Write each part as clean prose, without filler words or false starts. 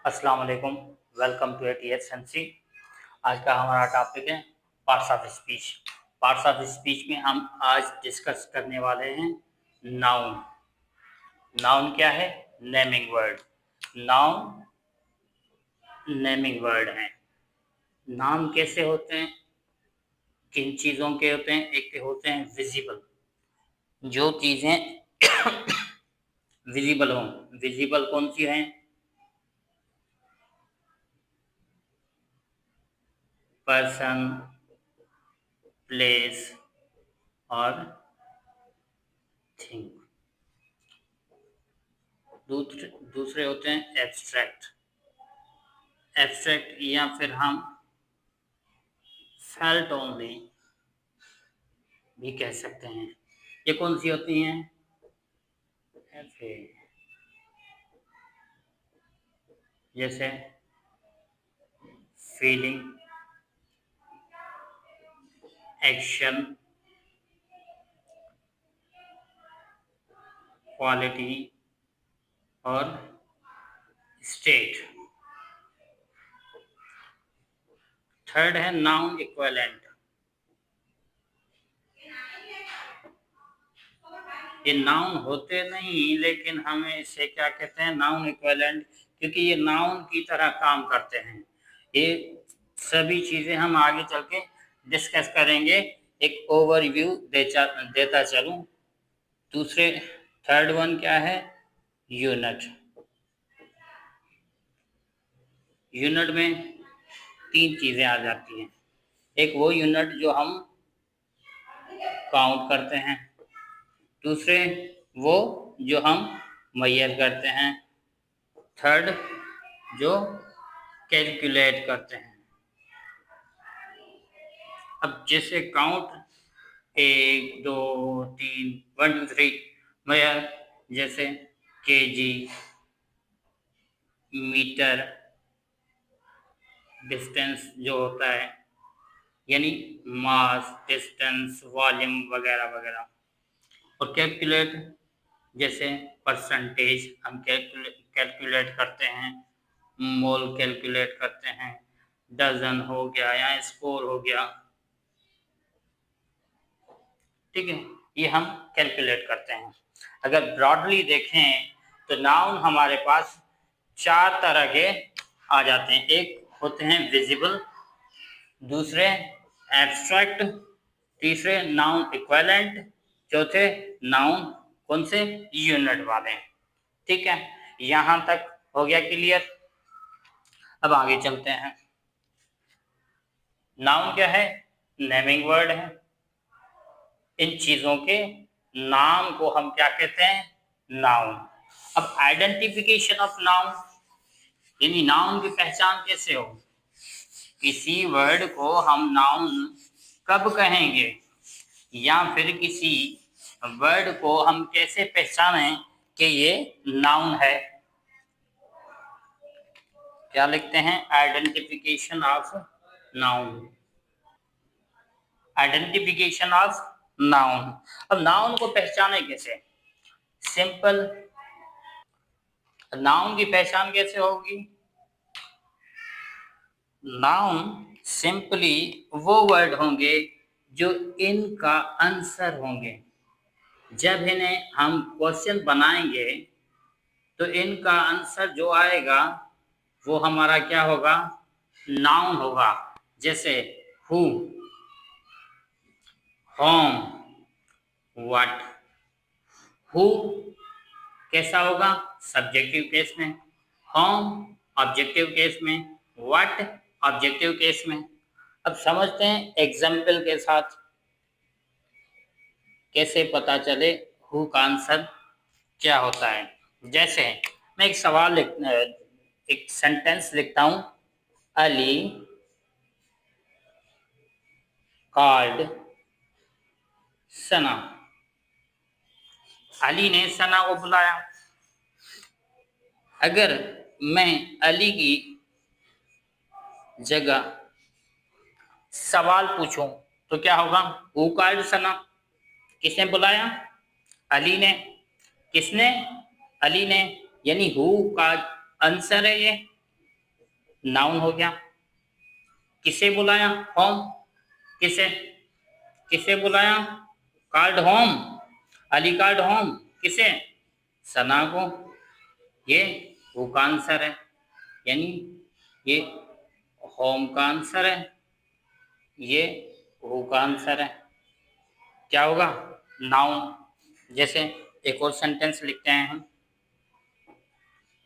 अस्सलाम वालेकुम, welcome to ATSNC। आज का हमारा टॉपिक है parts of speech. Parts of speech में हम आज डिस्कस करने वाले हैं नाउन। नाउन क्या है? Naming word. Noun naming word है। नाम कैसे होते हैं? किन चीज़ों के होते हैं? एक के होते हैं विजिबल, जो चीज़ें विजिबल हों। विजिबल कौन सी हैं? पर्सन, प्लेस और थिंग। दूसरे होते हैं एब्स्ट्रैक्ट। एब्स्ट्रैक्ट या फिर हम फेल्ट ओनली भी कह सकते हैं। ये कौन सी होती हैं? ऐसे जैसे फीलिंग, एक्शन, क्वालिटी और स्टेट। थर्ड है नाउन इक्विवेलेंट। ये नाउन होते नहीं, लेकिन हमें इसे क्या कहते हैं? नाउन इक्विवेलेंट, क्योंकि ये नाउन की तरह काम करते हैं। ये सभी चीजें हम आगे चल के डिस्कस करेंगे। एक ओवरव्यू देता चलूं। दूसरे थर्ड वन क्या है? यूनिट। यूनिट में तीन चीजें आ जाती हैं। एक वो यूनिट जो हम काउंट करते हैं, दूसरे वो जो हम मेजर करते हैं, थर्ड जो कैलकुलेट करते हैं। अब जैसे काउंट 1 2 3 1 2 3, मेजर जैसे केजी, मीटर, डिस्टेंस जो होता है यानी मास, डिस्टेंस, वॉल्यूम वगैरह वगैरह। और कैलकुलेट जैसे परसेंटेज हम कैलकुलेट करते हैं, मोल कैलकुलेट करते हैं, डजन हो गया या स्कोर हो गया। ठीक है, ये हम कैलकुलेट करते हैं। अगर ब्रॉडली देखें तो नाउन हमारे पास चार तरह के आ जाते हैं। एक होते हैं विजिबल, दूसरे एब्स्ट्रैक्ट, तीसरे नाउन इक्विवेलेंट, चौथे नाउन कौन से? यूनिट वाले। ठीक है, यहां तक हो गया क्लियर। अब आगे चलते हैं। नाउन क्या है? नेमिंग वर्ड है। इन चीजों के नाम को हम क्या कहते हैं? नाउन। अब आइडेंटिफिकेशन ऑफ नाउन यानी नाउन की पहचान कैसे हो? किसी वर्ड को हम नाउन कब कहेंगे, या फिर किसी वर्ड को हम कैसे पहचानें कि ये नाउन है? क्या लिखते हैं? Identification of noun. Identification of noun. अब नाउन को पहचाने कैसे? सिंपल। नाउन की पहचान कैसे होगी? नाउन सिंपली वो वर्ड होंगे जो इनका आंसर होंगे। जब इन्हें हम क्वेश्चन बनाएंगे तो इनका आंसर जो आएगा वो हमारा क्या होगा? नाउन होगा। जैसे हु, होम, व्हाट। हु कैसा होगा? सब्जेक्टिव केस में। होम ऑब्जेक्टिव केस में। व्हाट ऑब्जेक्टिव केस में। अब समझते हैं एग्जाम्पल के साथ कैसे पता चले हु का आंसर क्या होता है। जैसे मैं एक सेंटेंस लिखता हूं। अली कॉल्ड सना। अली ने सना को बुलाया। अगर मैं अली की जगह सवाल पूछूं तो क्या होगा? हु कॉल्ड सना। किसने बुलाया? अली ने। किसने? अली ने। यानी हु का आंसर है ये। नाउन हो गया। किसे बुलाया? होम। किसे किसे बुलाया? Called home. Ali called home. किसे? सना को। ये हु का आंसर है, यानी ये होम का आंसर है, ये हु का आंसर है। क्या होगा? नाउन। जैसे एक और सेंटेंस लिखते हैं हम,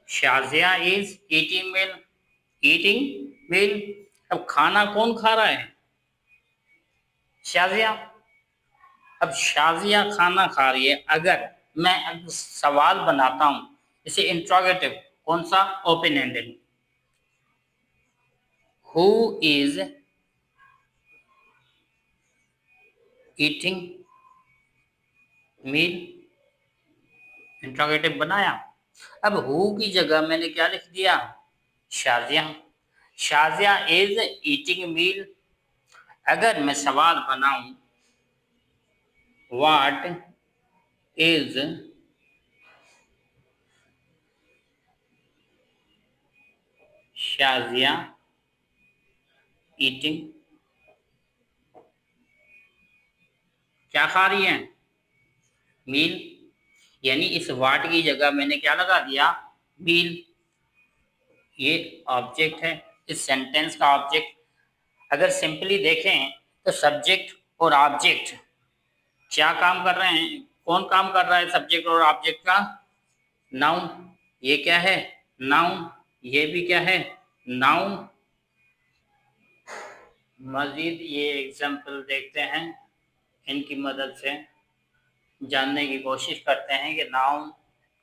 Shazia is eating meal. Eating meal, अब खाना कौन खा रहा है? शाजिया। अब शाजिया खाना खा रही है। अगर मैं सवाल बनाता हूं, इसे इंट्रोगेटिव, कौन सा? Open ended. Who is eating meal, interrogative बनाया। अब हु की जगह मैंने क्या लिख दिया? Shazia. Shazia is eating meal. अगर मैं सवाल बनाऊं, व्हाट इज शाजिया ईटिंग, क्या खा रही है? मील। यानी इस वाट की जगह मैंने क्या लगा दिया? मील। ये ऑब्जेक्ट है, इस सेंटेंस का ऑब्जेक्ट। अगर सिंपली देखें तो सब्जेक्ट और ऑब्जेक्ट क्या काम कर रहे हैं? कौन काम कर रहा है सब्जेक्ट और ऑब्जेक्ट का? नाउन। ये क्या है? नाउन। ये भी क्या है? नाउन। मजीद ये एग्जाम्पल देखते हैं, इनकी मदद से जानने की कोशिश करते हैं कि नाउन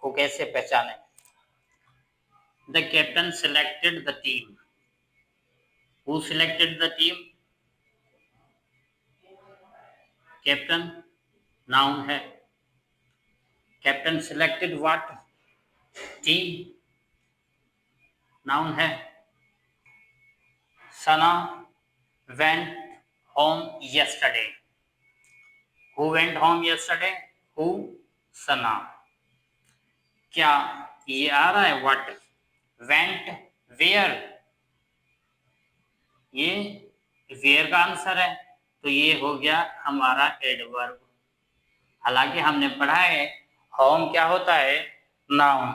को कैसे पहचानें। The captain selected the team. Who selected the team? Captain noun है। Captain selected what? Team noun है। Sana went home yesterday. Who went home yesterday? Who? Sana. क्या ये आ रहा है? व्हाट? वेंट वेयर, ये वेयर का आंसर है, तो ये हो गया हमारा एडवर्ब। हालांकि हमने पढ़ा है होम क्या होता है? नाउन।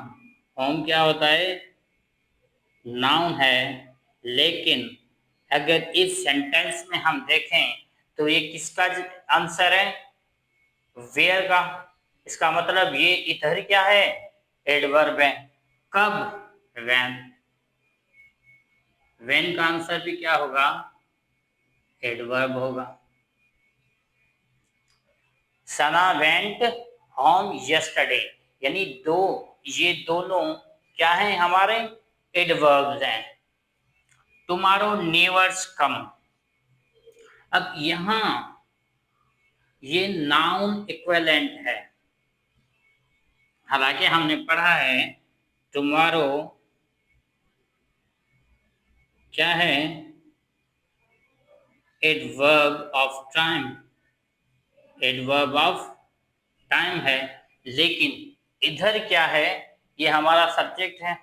होम क्या होता है? नाउन है। लेकिन अगर इस सेंटेंस में हम देखें तो ये किसका आंसर है? वेयर का। इसका मतलब ये इधर क्या है? एडवर्ब है। कब? व्हेन। व्हेन का आंसर भी क्या होगा? एडवर्ब होगा। सना वेंट होम यस्टरडे, यानी ये दोनों क्या हैं? हमारे एडवर्ब्स हैं। टुमारो नेवर्स कम। अब यहां ये नाउन इक्विवेलेंट है। हालांकि हमने पढ़ा है टुमारो क्या है? Adverb of time. Adverb of time है। लेकिन इधर क्या है? ये हमारा सब्जेक्ट है।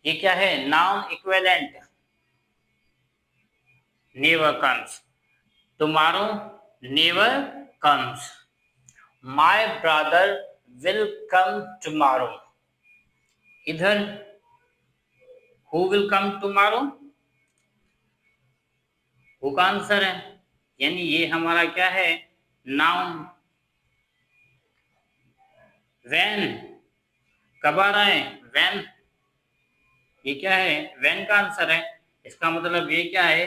ये क्या है? Noun equivalent. Never comes. Tomorrow never comes. My brother will come tomorrow. इधर who will come tomorrow? Who का आंसर है, यानी ये हमारा क्या है? नाउन। व्हेन कब आ रहा है? व्हेन। ये क्या है? व्हेन का आंसर है। इसका मतलब ये क्या है?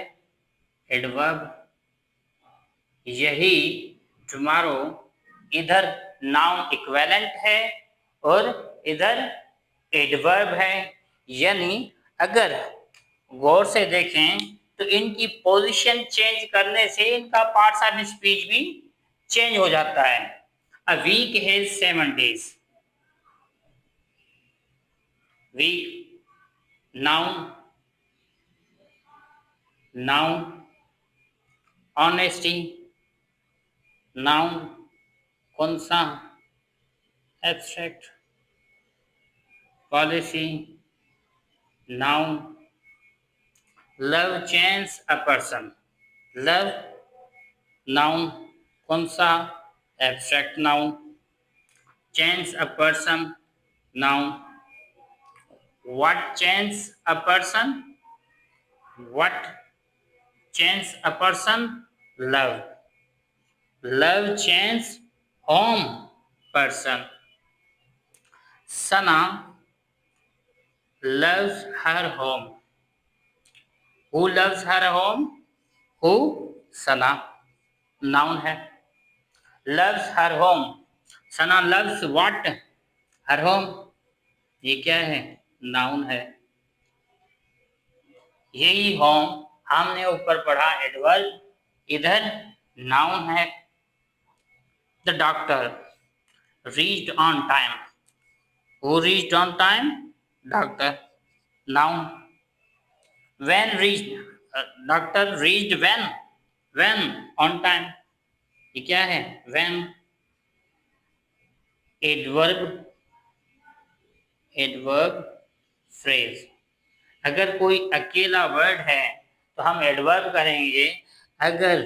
एडवर्ब। यही टुमारो इधर नाउन इक्विवेलेंट है और इधर एडवर्ब है। यानी अगर गौर से देखें तो इनकी पोजीशन चेंज करने से इनका पार्ट्स ऑफ स्पीच भी चेंज हो जाता है। A week has 7 days। Week noun. Noun. Honesty noun. कौन सा? Abstract. Policy noun, love change a person, love noun कौन सा, abstract noun, change a person noun, what change a person, what change a person, love, love change home person, Sana loves her home, who loves her home, who, Sana noun है, loves her home, Sana loves what, her home, ये क्या है, noun है। यही home हमने ऊपर पढ़ा adverb, इधर नाउन है। The doctor reached on time, who reached on time, doctor, noun. When reached, doctor reached when, when on time, ये क्या है, व्हेन, एडवर्ब, एडवर्ब फ्रेज। अगर कोई अकेला वर्ड है तो हम एडवर्ब करेंगे, अगर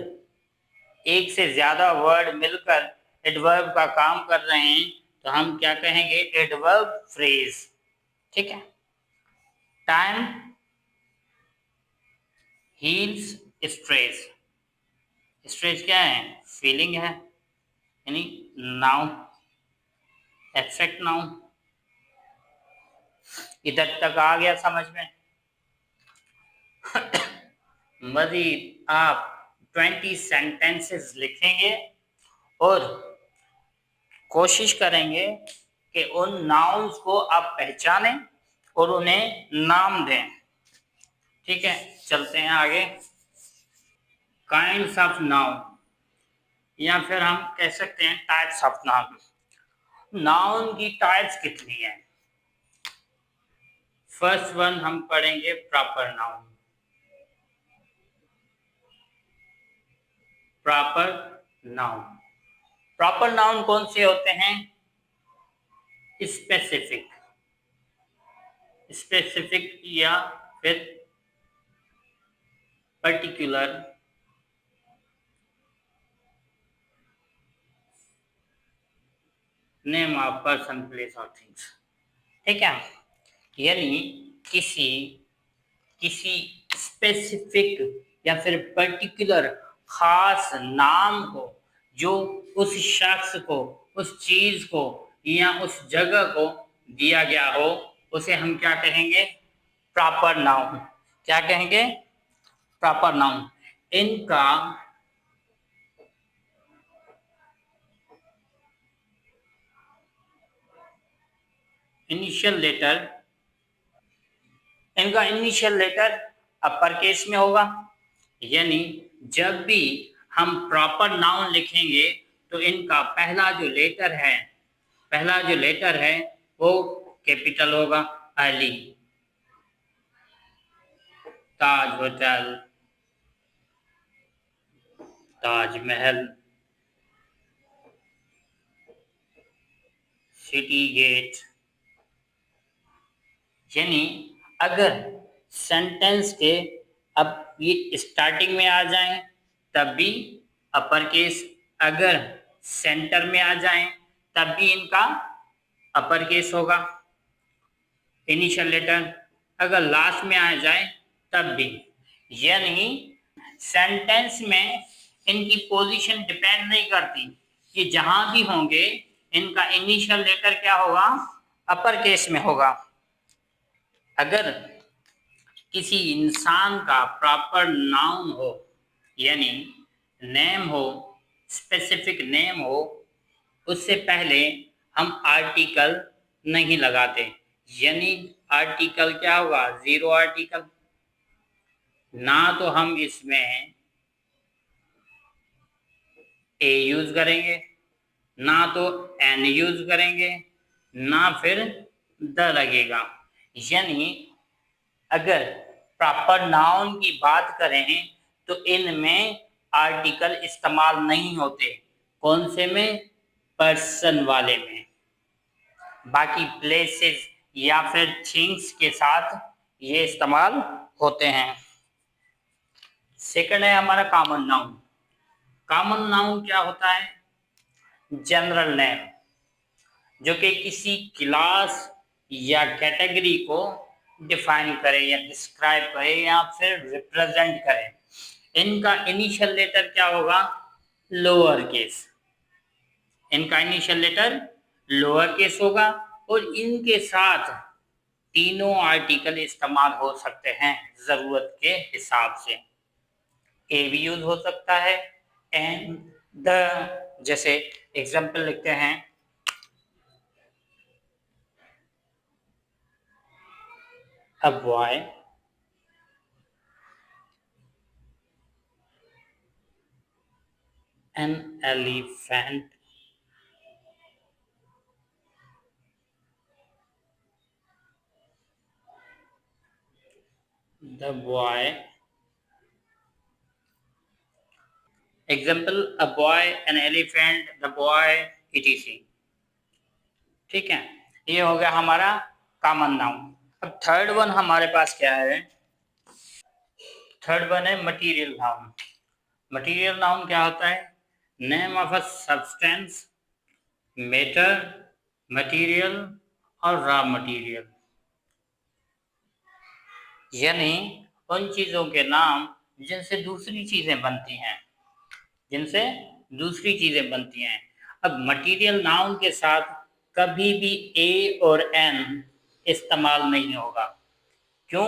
एक से ज्यादा वर्ड मिलकर एडवर्ब का काम कर रहे हैं तो हम क्या कहेंगे, एडवर्ब फ्रेज। ठीक है। टाइम हील्स स्ट्रेस, स्ट्रेस क्या है, फीलिंग है, यानी नाउन, एब्स्ट्रैक्ट नाउन। इधर तक आ गया समझ में। मजीद आप 20 सेंटेंसेस लिखेंगे और कोशिश करेंगे कि उन नाउन्स को आप पहचानें और उन्हें नाम दें। ठीक है, चलते हैं आगे। काइंड्स ऑफ नाउन, या फिर हम कह सकते हैं टाइप्स ऑफ नाउन। नाउन की टाइप्स कितनी है? फर्स्ट वन हम पढ़ेंगे proper noun. Proper noun, proper noun कौन से होते हैं? स्पेसिफिक, स्पेसिफिक या फिर particular, name of person, place और थिंग्स। ठीक है, यानी किसी किसी स्पेसिफिक या फिर पर्टिकुलर खास नाम को जो उस शख्स को, उस चीज को या उस जगह को दिया गया हो, उसे हम क्या कहेंगे? Proper noun. क्या कहेंगे? Proper noun. इनका इनिशियल लेटर, इनका इनिशियल लेटर अपर केस में होगा, यानी जब भी हम प्रॉपर नाउन लिखेंगे तो इनका पहला जो लेटर है, पहला जो लेटर है वो कैपिटल होगा। अली, ताज होटल, ताजमहल, सिटी गेट। यानी अगर सेंटेंस के अब ये स्टार्टिंग में आ जाएं तब भी अपर केस, अगर सेंटर में आ जाएं तब भी इनका अपर केस होगा इनिशियल लेटर, अगर लास्ट में आ जाए तब भी। यानी सेंटेंस में इनकी पोजीशन डिपेंड नहीं करती, ये जहां भी होंगे इनका इनिशियल लेटर क्या होगा? अपर केस में होगा। अगर किसी इंसान का प्रॉपर नाउन हो, यानी नेम हो, स्पेसिफिक नेम हो, उससे पहले हम आर्टिकल नहीं लगाते, यानी आर्टिकल क्या होगा? Zero article. ना तो हम इसमें ए यूज करेंगे, ना तो एन यूज करेंगे, ना फिर द लगेगा। यानी अगर प्रॉपर नाउन की बात करें तो इनमें आर्टिकल इस्तेमाल नहीं होते। कौन से में? पर्सन वाले में। बाकी प्लेसेस या फिर थिंग्स के साथ ये इस्तेमाल होते हैं। सेकंड है हमारा कॉमन नाउन। कॉमन नाउन क्या होता है? जनरल नेम, जो कि किसी क्लास या कैटेगरी को डिफाइन करे या डिस्क्राइब करे या फिर रिप्रेजेंट करे। इनका इनिशियल लेटर क्या होगा? Lower case. इनका इनिशियल लेटर लोअर केस होगा और इनके साथ तीनों आर्टिकल इस्तेमाल हो सकते हैं जरूरत के हिसाब से। ए भी यूज हो सकता है, एंड द, जैसे एग्जाम्पल लिखते हैं, a boy, an elephant, the boy, example, a boy, an elephant, the boy, etc. ठीक है, ये हो गया हमारा कॉमन नाउन। अब थर्ड वन हमारे पास क्या है? थर्ड वन है मटीरियल नाउन। मटीरियल नाउन क्या होता है? Name of a substance, matter, material और रॉ मटीरियल, यानी उन चीजों के नाम जिनसे दूसरी चीजें बनती हैं, जिनसे दूसरी चीजें बनती हैं। अब मटीरियल नाउन के साथ कभी भी ए और एन इस्तेमाल नहीं होगा। क्यों?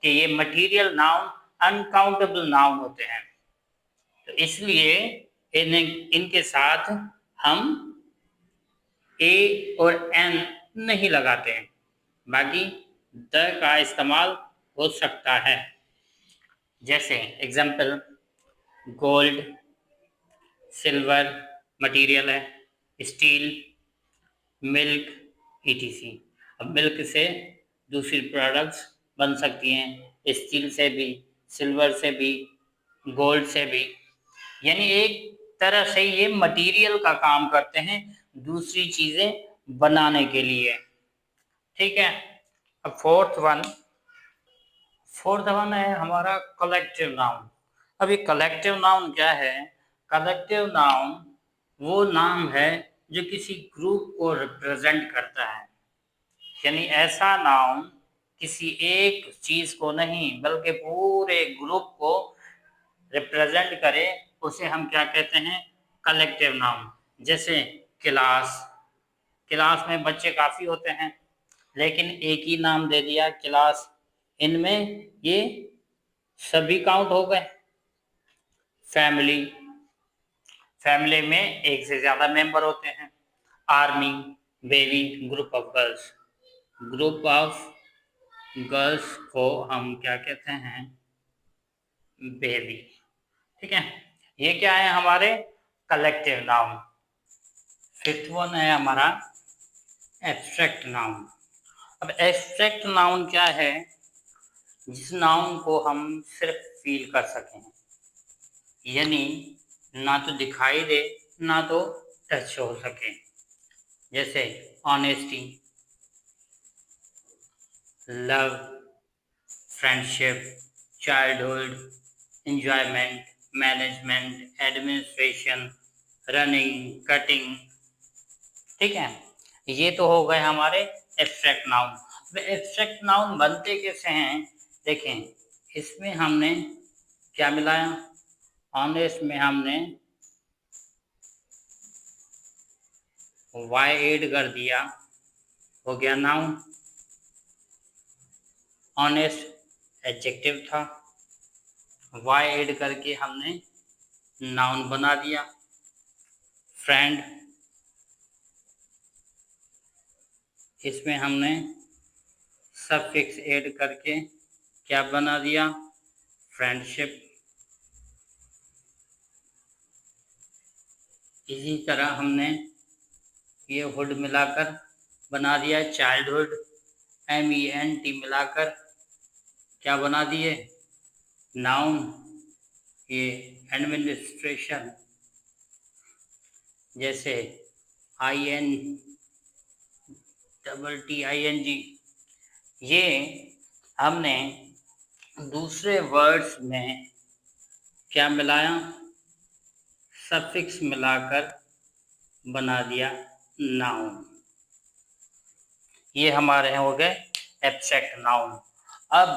कि ये मटीरियल नाउन अनकाउंटेबल नाउन होते हैं, तो इसलिए इनके साथ हम ए और एन नहीं लगाते हैं। बाकी द का इस्तेमाल हो सकता है। जैसे एग्जाम्पल, गोल्ड, सिल्वर मटेरियल है, स्टील, मिल्क, ईटीसी। अब मिल्क से दूसरी प्रोडक्ट्स बन सकती हैं, स्टील से भी, सिल्वर से भी, गोल्ड से भी, यानी एक तरह से ये मटेरियल का काम करते हैं दूसरी चीजें बनाने के लिए। ठीक है। अब फोर्थ वन है हमारा कलेक्टिव नाउन। अब ये कलेक्टिव नाउन क्या है? कलेक्टिव नाउन वो नाम है जो किसी ग्रुप को रिप्रेजेंट करता है, यानी ऐसा नाउन किसी एक चीज को नहीं बल्कि पूरे ग्रुप को रिप्रेजेंट करे, उसे हम क्या कहते हैं? Collective noun. जैसे क्लास, क्लास में बच्चे काफी होते हैं लेकिन एक ही नाम दे दिया क्लास, इनमें ये सभी काउंट हो गए। फैमिली, फैमिली में एक से ज्यादा मेंबर होते हैं। Army, baby, group of girls, group of girls को हम क्या कहते हैं? बेबी। ठीक है, ये क्या है? हमारे कलेक्टिव नाउन। फिफ्थ वन है हमारा एब्स्ट्रैक्ट नाउन। अब एब्स्ट्रैक्ट नाउन क्या है? जिस नाउन को हम सिर्फ फील कर सकें, यानी ना तो दिखाई दे ना तो टच हो सके। जैसे honesty, love, friendship, childhood, enjoyment, management, administration, running, cutting. ठीक है, ये तो हो गए हमारे एब्स्ट्रैक्ट नाउन। एब्स्ट्रैक्ट नाउन बनते कैसे हैं? देखें, इसमें हमने क्या मिलाया? ऑनेस्ट में हमने वाई ऐड कर दिया, हो गया नाउन। ऑनेस्ट एडजेक्टिव था, वाई ऐड करके हमने नाउन बना दिया। फ्रेंड, इसमें हमने सफिक्स ऐड करके क्या बना दिया? फ्रेंडशिप। इसी तरह हमने ये हुड मिलाकर बना दिया चाइल्डहुड, MENT मिलाकर क्या बना दिए? नाउन। ये एडमिनिस्ट्रेशन, जैसे INTTING, ये हमने दूसरे वर्ड्स में क्या मिलाया, सफिक्स मिलाकर बना दिया नाउन। ये हमारे हो गए एब्स्ट्रैक्ट नाउन। अब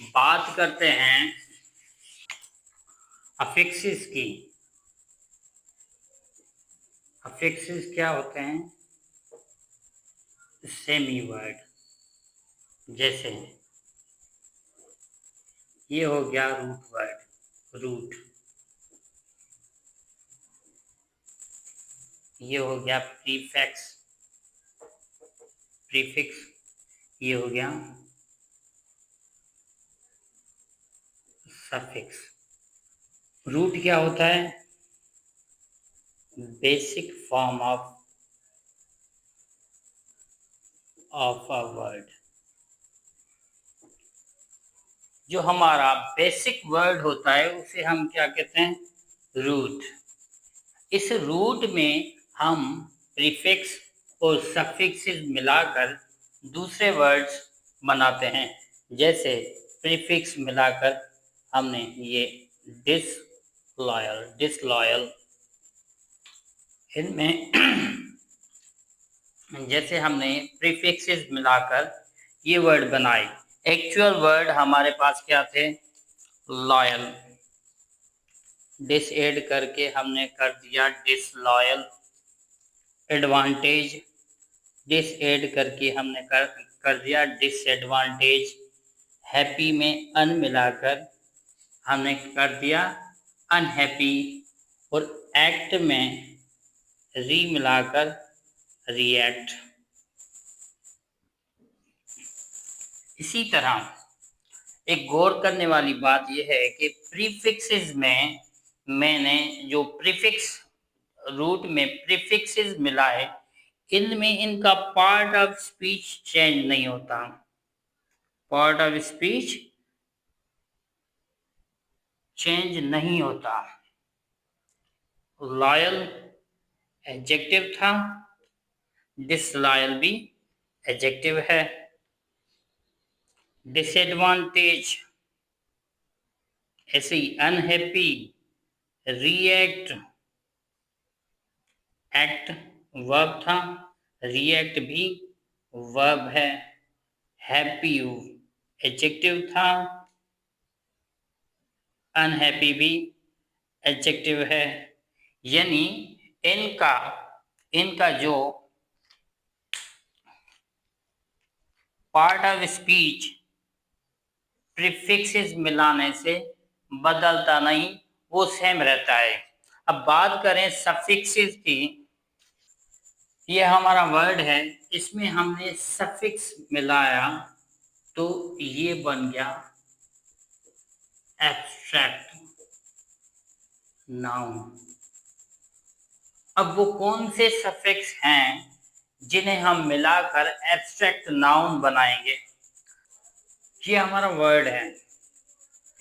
बात करते हैं अफिक्सेस की। अफिक्सेस क्या होते हैं, सेमी वर्ड। जैसे ये हो गया रूट वर्ड, रूट। ये हो गया प्रीफिक्स, प्रीफिक्स। ये हो गया सफिक्स। रूट क्या होता है, basic form of a word. जो हमारा बेसिक वर्ड होता है उसे हम क्या कहते हैं, रूट। इस रूट में हम प्रीफिक्स और सफिक्सेस मिलाकर दूसरे वर्ड्स बनाते हैं। जैसे प्रीफिक्स मिलाकर हमने ये डिसलॉयल, डिसलॉयल। इनमें जैसे हमने प्रीफिक्सेस मिलाकर ये वर्ड बनाए। एक्चुअल वर्ड हमारे पास क्या थे, लॉयल। डिस ऐड करके हमने कर दिया डिसलॉयल। एडवांटेज, डिस ऐड करके हमने कर दिया डिसएडवांटेज। हैप्पी में अन मिलाकर हमने कर दिया अनहैप्पी। और एक्ट में री मिलाकर रिएक्ट। इसी तरह एक गौर करने वाली बात यह है कि प्रीफिक्सेस में मैंने जो प्रीफिक्स, रूट में प्रीफिक्सेस मिलाए, इनमें इनका पार्ट ऑफ स्पीच चेंज नहीं होता। पार्ट ऑफ स्पीच चेंज नहीं होता। लॉयल एडजेक्टिव था, डिसलॉयल भी एडजेक्टिव है। डिसएडवांटेज ऐसे ही, अनहैप्पी, रिएक्ट, एक्ट वर्ब था, रिएक्ट भी वर्ब है। हैप्पी एडजेक्टिव था, अनहैप्पी भी एडजेक्टिव है। यानी इनका इनका जो पार्ट ऑफ स्पीच प्रीफिक्सेस मिलाने से बदलता नहीं, वो सेम रहता है। अब बात करें सफिक्सेस की। ये हमारा वर्ड है, इसमें हमने सफिक्स मिलाया तो ये बन गया एब्स्ट्रैक्ट नाउन। अब वो कौन से सफिक्स हैं जिन्हें हम मिलाकर एब्स्ट्रैक्ट नाउन बनाएंगे। ये हमारा वर्ड है।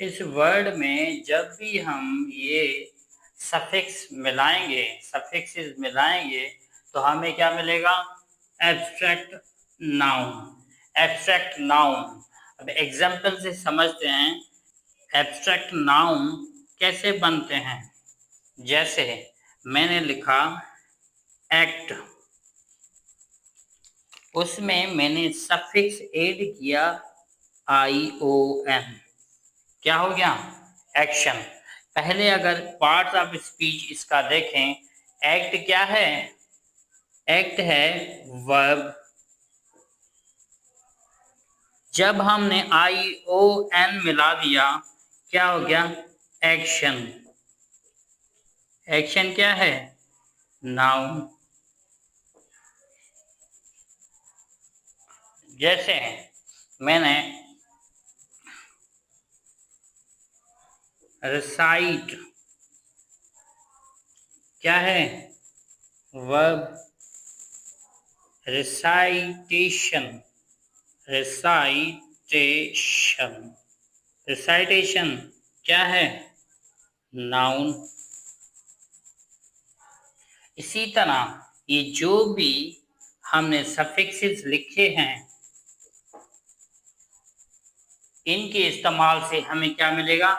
इस वर्ड में जब भी हम ये सफिक्स मिलाएंगे, सफिक्सेस मिलाएंगे, तो हमें क्या मिलेगा, एब्स्ट्रैक्ट नाउन। Abstract noun. अब एग्जाम्पल से समझते हैं एब्स्ट्रैक्ट नाउन कैसे बनते हैं। जैसे मैंने लिखा एक्ट, उसमें मैंने सफिक्स ऐड किया ION। क्या हो गया, एक्शन। पहले अगर पार्ट ऑफ स्पीच इसका देखें, एक्ट क्या है, एक्ट है वर्ब। जब हमने ION मिला दिया, क्या हो गया, एक्शन। एक्शन क्या है, नाउन। जैसे मैंने रिसाइट, क्या है, वर्ब। रिसाइटेशन, रिसाइटेशन, रिसाइटेशन क्या है, नाउन। इसी तरह ये जो भी हमने सफिक्सेस लिखे हैं, इनके इस्तेमाल से हमें क्या मिलेगा?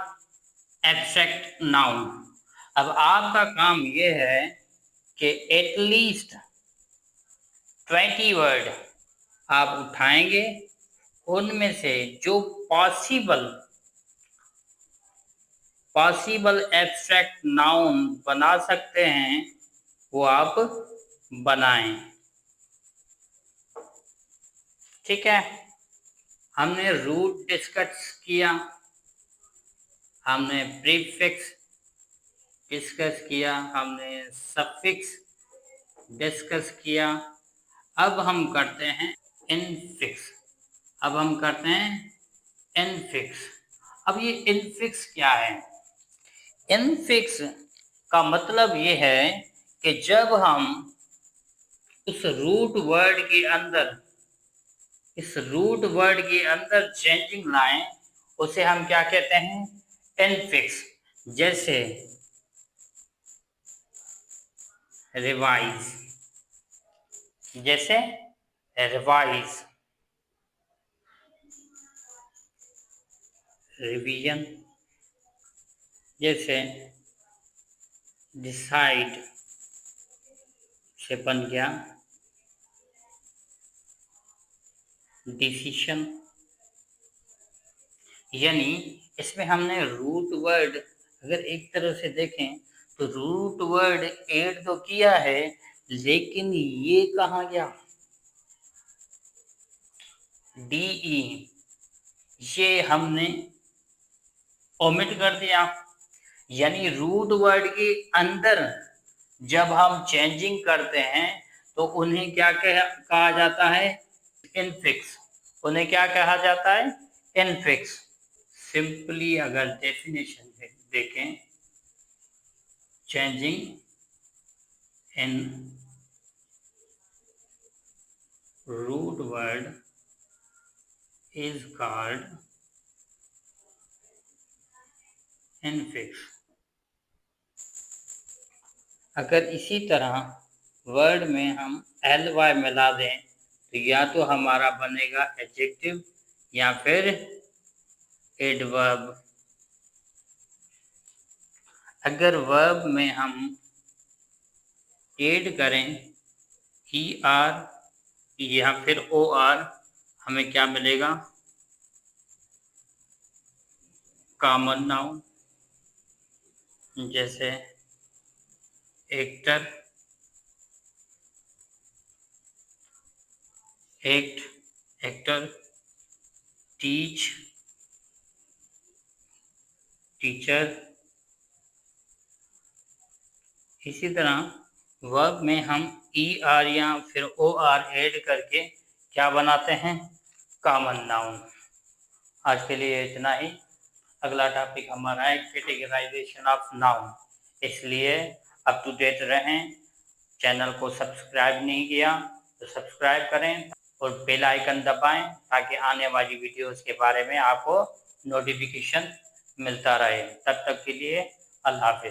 Abstract noun. अब आपका काम ये है कि एटलीस्ट 20 वर्ड आप उठाएंगे, उनमें से जो पॉसिबल एब्स्ट्रैक्ट नाउन बना सकते हैं वो आप बनाएं। ठीक है, हमने रूट डिस्कस किया, हमने प्रीफिक्स डिस्कस किया, हमने सफिक्स डिस्कस किया। अब हम करते हैं इनफिक्स। अब ये इनफिक्स क्या है? इनफिक्स का मतलब ये है कि जब हम उस रूट वर्ड के अंदर चेंजिंग लाएं, उसे हम क्या कहते हैं? इनफिक्स। जैसे रिवाइज, रिवीजन, जैसे डिसाइड से बन गया डिसीशन। यानी इसमें हमने रूट वर्ड, अगर एक तरह से देखें तो रूट वर्ड ऐड तो किया है, लेकिन ये कहाँ गया? डीई, ये हमने ओमिट कर दिया। यानी रूट वर्ड के अंदर जब हम चेंजिंग करते हैं तो उन्हें क्या कहा जाता है? इनफिक्स। उन्हें क्या कहा जाता है? इनफिक्स। सिंपली अगर डेफिनेशन देखें, changing in root word is called infix. अगर इसी तरह वर्ड में हम ly मिला दें तो या तो हमारा बनेगा एडजेक्टिव या फिर एडवर्ब। अगर वर्ब में हम ऐड करें er या फिर or, हमें क्या मिलेगा? Common noun. जैसे एक्टर, एक्टर, टीच, टीचर। इसी तरह वर्ब में हम er या फिर or ऐड करके क्या बनाते हैं? Common noun. आज के लिए इतना ही। अगला टॉपिक हमारा है कैटेगराइजेशन ऑफ नाउन। इसलिए अप टू डेट रहें। चैनल को सब्सक्राइब नहीं किया तो सब्सक्राइब करें और बेल आइकन दबाएं ताकि आने वाली वीडियोस के बारे में आपको नोटिफिकेशन मिलता रहे। तब तक के लिए अल्लाह हाफिज़।